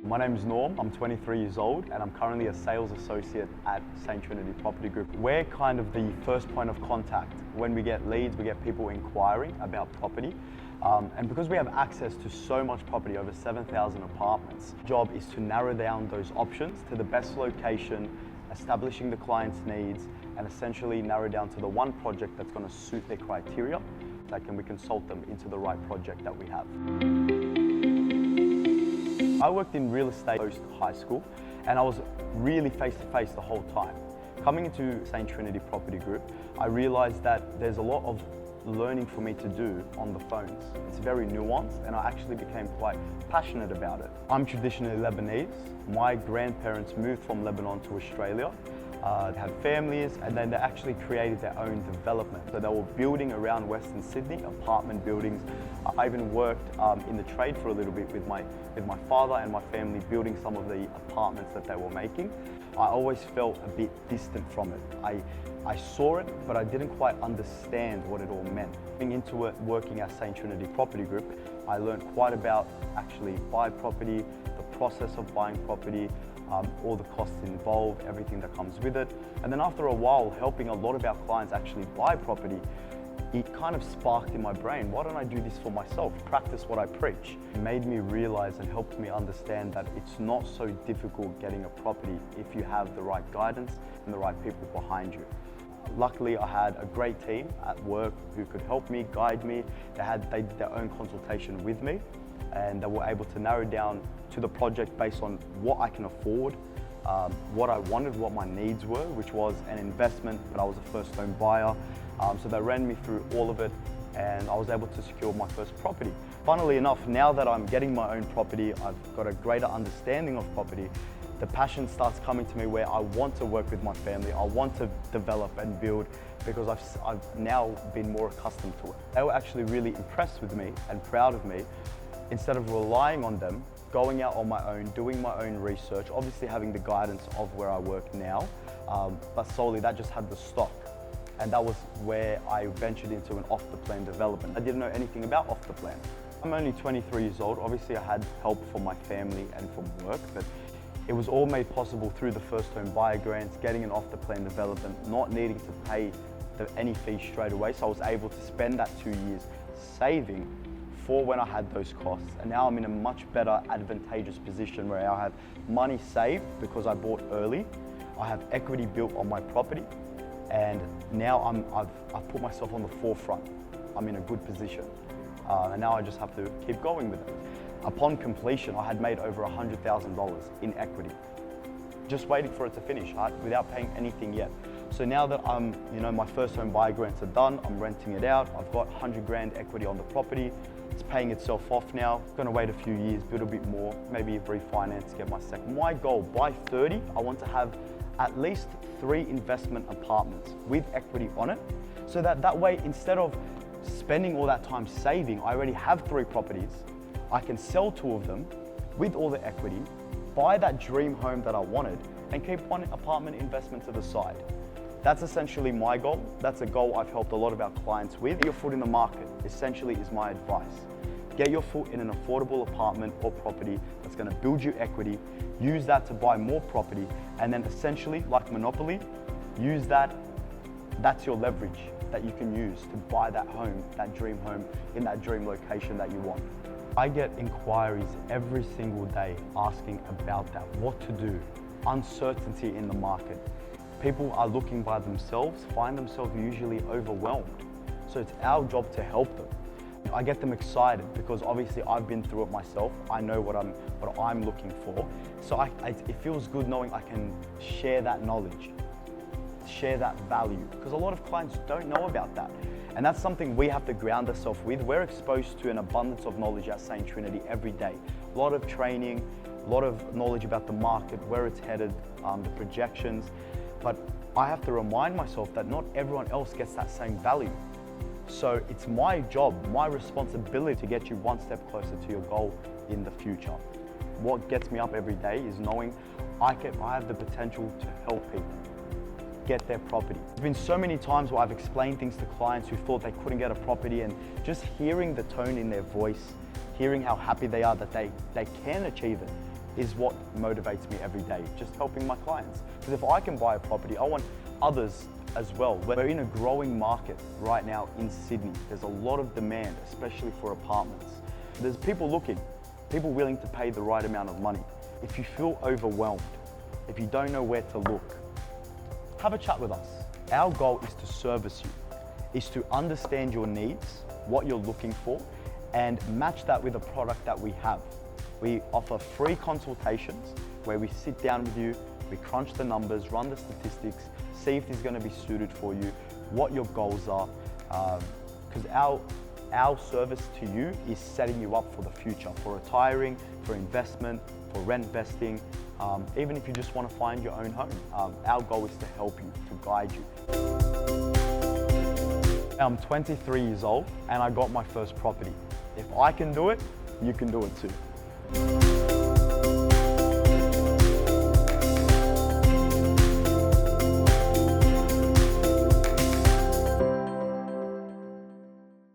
My name is Norm, I'm 23 years old and I'm currently a sales associate at St Trinity Property Group. We're kind of the first point of contact. When we get leads, we get people inquiring about property. And because we have access to so much property, over 7,000 apartments, the job is to narrow down those options to the best location, establishing the client's needs, and essentially narrow down to the one project that's going to suit their criteria, we consult them into the right project that we have. I worked in real estate post high school and I was really face-to-face the whole time. Coming into St Trinity Property Group, I realized that there's a lot of learning for me to do on the phones. It's very nuanced and I actually became quite passionate about it. I'm traditionally Lebanese. My grandparents moved from Lebanon to Australia. They had families and then they actually created their own development. So they were building around Western Sydney, apartment buildings. I even worked in the trade for a little bit with my father and my family, building some of the apartments that they were making. I always felt a bit distant from it. I saw it, but I didn't quite understand what it all meant. Getting into it, working at St Trinity Property Group, I learned quite about actually buy property, the process of buying property, all the costs involved, everything that comes with it. And then after a while, helping a lot of our clients actually buy property, it kind of sparked in my brain, why don't I do this for myself, practice what I preach? It made me realize and helped me understand that it's not so difficult getting a property if you have the right guidance and the right people behind you. Luckily, I had a great team at work who could help me, guide me. They did their own consultation with me and they were able to narrow down to the project based on what I can afford, what I wanted, what my needs were, which was an investment, but I was a first home buyer. So they ran me through all of it and I was able to secure my first property. Funnily enough, now that I'm getting my own property, I've got a greater understanding of property, the passion starts coming to me where I want to work with my family, I want to develop and build because I've now been more accustomed to it. They were actually really impressed with me and proud of me. Instead of relying on them, going out on my own, doing my own research, obviously having the guidance of where I work now, but solely that just had the stock. And that was where I ventured into an off-the-plan development. I didn't know anything about off-the-plan. I'm only 23 years old. Obviously I had help from my family and from work, but it was all made possible through the first home buyer grants, getting an off-the-plan development, not needing to pay any fees straight away. So I was able to spend that 2 years saving for when I had those costs. And now I'm in a much better advantageous position where I have money saved because I bought early. I have equity built on my property. And now I've put myself on the forefront. I'm in a good position. And now I just have to keep going with it. Upon completion, I had made over $100,000 in equity, just waiting for it to finish without paying anything yet. So now that my first home buyer grants are done, I'm renting it out. I've got 100 grand equity on the property. It's paying itself off now. I'm gonna wait a few years, build a bit more, maybe refinance, get my second. My goal, by 30, I want to have at least 3 investment apartments with equity on it, so that way, instead of spending all that time saving, I already have 3 properties. I can sell 2 of them with all the equity, buy that dream home that I wanted, and keep one apartment investment to the side. That's essentially my goal. That's a goal I've helped a lot of our clients with. Get your foot in the market, essentially, is my advice. Get your foot in an affordable apartment or property that's going to build you equity. Use that to buy more property, and then essentially, like Monopoly, use that. That's your leverage that you can use to buy that home, that dream home, in that dream location that you want. I get inquiries every single day asking about that, what to do, uncertainty in the market. People are looking by themselves, find themselves usually overwhelmed. So it's our job to help them. I get them excited because obviously I've been through it myself. I know what I'm looking for. So it feels good knowing I can share that knowledge, share that value, because a lot of clients don't know about that. And that's something we have to ground ourselves with. We're exposed to an abundance of knowledge at St Trinity every day. A lot of training, a lot of knowledge about the market, where it's headed, the projections. But I have to remind myself that not everyone else gets that same value. So it's my job, my responsibility to get you one step closer to your goal in the future. What gets me up every day is knowing I have the potential to help people get their property. There's been so many times where I've explained things to clients who thought they couldn't get a property, and just hearing the tone in their voice, hearing how happy they are that they can achieve it, is what motivates me every day, just helping my clients. Because if I can buy a property, I want others as well. We're in a growing market right now in Sydney. There's a lot of demand, especially for apartments. There's people looking, people willing to pay the right amount of money. If you feel overwhelmed, if you don't know where to look, have a chat with us. Our goal is to service you, is to understand your needs, what you're looking for, and match that with a product that we have. We offer free consultations where we sit down with you, we crunch the numbers, run the statistics, see if it's going to be suited for you, what your goals are, because our service to you is setting you up for the future, for retiring, for investment, for rent investing, even if you just want to find your own home. Our goal is to help you, to guide you. I'm 23 years old and I got my first property. If I can do it, you can do it too.